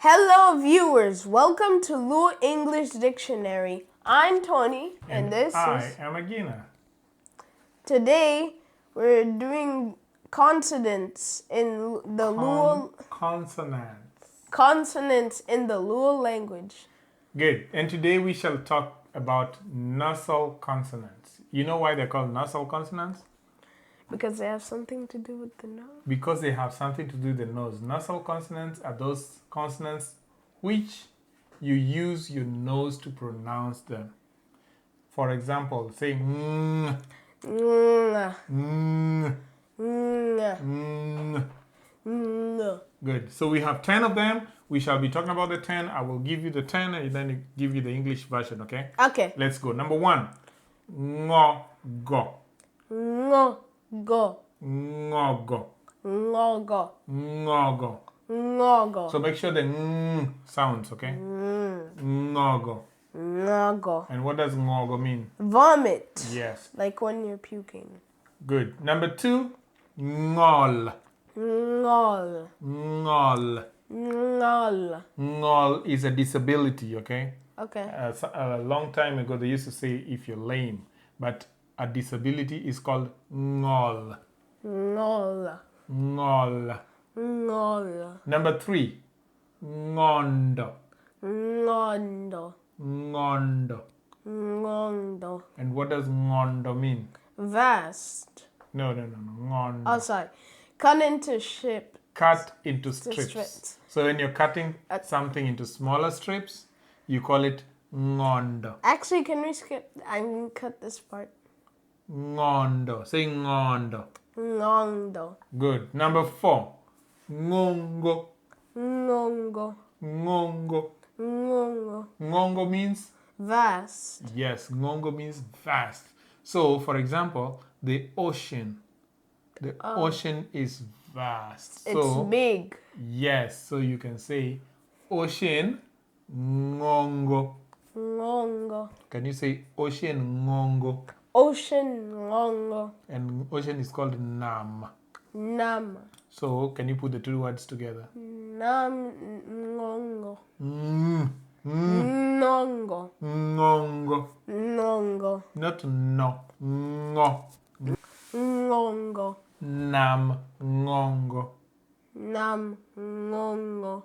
Hello viewers, welcome to Luo English Dictionary. I'm Tony and this I am Agina. Today we're doing consonants in the Luo consonants in the Luo language. Good. And today we shall talk about nasal consonants. You know why they're called nasal consonants? Because they have something to do with the nose. Because they have something to do with the nose. Nasal consonants are those consonants which you use your nose to pronounce them. For example, say mm, mm, mm. Good. So we have 10 of them. We shall be talking about the 10. I will give you the 10 and then give you the English version, okay? Okay. Let's go. Number 1. Ngo, go. Ngo, go. Ngogo. Ngogo. Ngogo. Ngogo. So make sure the sounds, okay? Ngogo. Ngogo. And what does ngogo mean? Vomit. Yes. Like when you're puking. Good. Number 2. Ngol. Ngol. Ngol. Ngol. Ngol is a disability, okay? Okay. A long time ago, they used to say if you're lame, but a disability is called ngol. Ngol. Ngol. Ngol. Number 3. Ngondo. Nondo. Ngondo. Nondo. And what does ngondo mean? Vast. No. Ngondo. Oh, sorry. Cut into strip. Cut into strips. So when you're cutting something into smaller strips, you call it ngondo. Actually, can we skip? I can cut this part. Ngondo. Say ngondo. Nondo. Good. Number 4. Ngongo. Ngongo. Ngongo. Ngongo. Ngongo means? Vast. Yes, ngongo means vast. So, for example, the ocean. The ocean is vast. It's big. Yes, so you can say ocean ngongo. Ngongo. Can you say ocean ngongo? Ocean ngongo. And ocean is called nam. Nam. So, can you put the two words together? Nam ngongo. Ngongo. Nongo. Nongo. Not no. Ngo. Ngongo. Nam ngongo. Nam ngongo.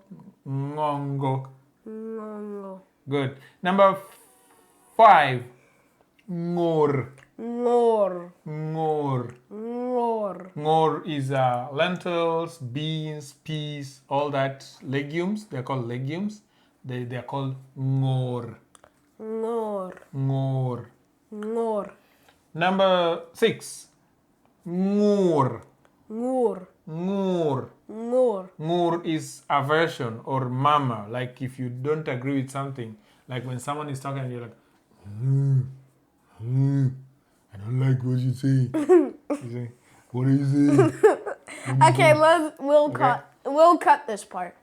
Ngongo. Ngongo. Good. Number 5. Ngor. Ngor. Ngor. Ngor. Ngor is lentils, beans, peas, all that legumes. They're called legumes. They're called ngor. Ngor. Ngor. Ngor. Number 6. Ngur. Ngur. Ngur. Ngur. Ngur is aversion or murmur. Like if you don't agree with something, like when someone is talking and you're like, I don't like what you say. You say, what do you say? Okay, we'll cut this part.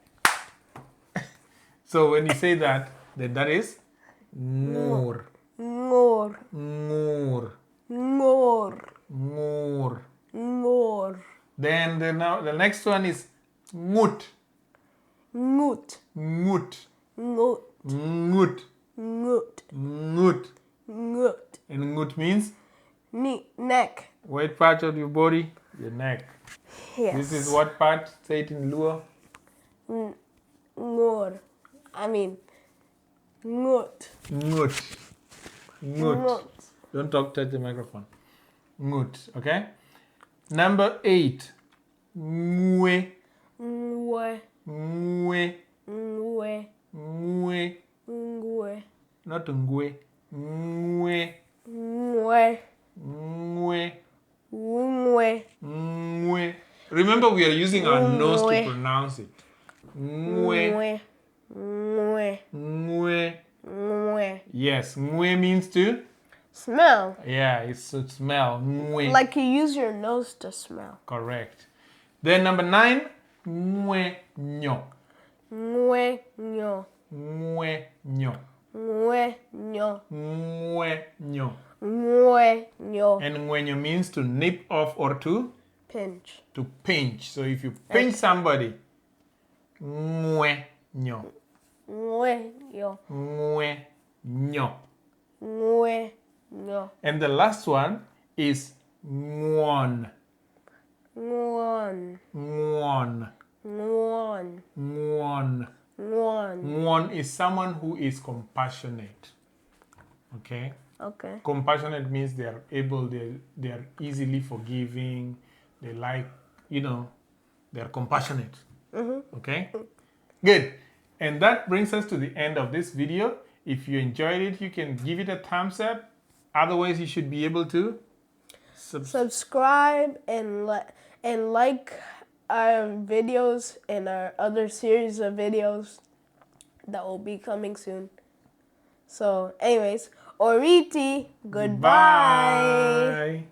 So when you say that, then that is ngur. Ngur. Ngur. Ngur. Ngur. Ngur. Then the next one is ngut. Ngut. Ngut. Ngut. Ngut. Ngut. Ngut. Ngut. And ngut means? Neck. What part of your body? Your neck. Yes. This is what part? Say it in Luo. Ngur. I mean, ngut. Ngut. Ngut. Don't touch the microphone. Ngut, okay? Number 8. Ngwe. Ngwe. Ngwe. Ngwe. Ngwe. Ngwe. Not ngwe. Ngwe. Ngwe. Ngwe. Ngwe. Ngwe. Remember, we are using our nose to pronounce it. Ngwe. Ngwe. Ngwe. Ngwe. Yes, ngwe means to? Smell. Yeah, it's to smell. Ngwe. Like you use your nose to smell. Correct. Then number 9, ngwe nyo. Ngwe nyo. Ngwe nyo. Ngwe nyo. Ngwe nyo. Ngwe nyo. And ngwenyo means to nip off or to? Pinch. To pinch. So if you pinch somebody, ngwe. Nyo. Nguenyo. Nguenyo. Nguenyo. And the last one is nguon. Nguon. Nguon. Nguon. Nguon. Nguon. Nguon is someone who is compassionate. Okay? Okay. Compassionate means they are easily forgiving. They like, they're compassionate. Okay? Good. And that brings us to the end of this video. If you enjoyed it, you can give it a thumbs up. Otherwise, you should be able to subscribe and like our videos and our other series of videos that will be coming soon. So anyways, Oriti, goodbye. Bye.